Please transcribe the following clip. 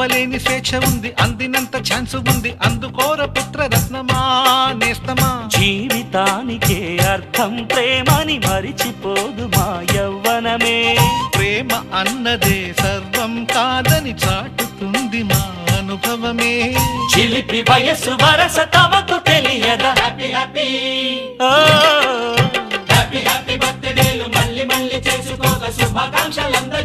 ఆపలేని స్వేచ్ఛ ఉంది, అందినంత ఛాన్స్ ఉంది, అందుకోర పుత్రరత్నమా నేస్తమా. జీవితానికే అర్థం ప్రేమని మరిచిపోదు మా యవ్వనమే. ప్రేమ అన్నదే సర్వం కాదని చాటుతుంది మా అనుభవమే. చిలిపి వయస్సు వరస తమకు తెలియదా. హ్యాపీ హ్యాపీ హ్యాపీ హ్యాపీ బర్త్డేలు మళ్ళీ మళ్ళీ చేసుకోగా శుభాకాంక్షలంద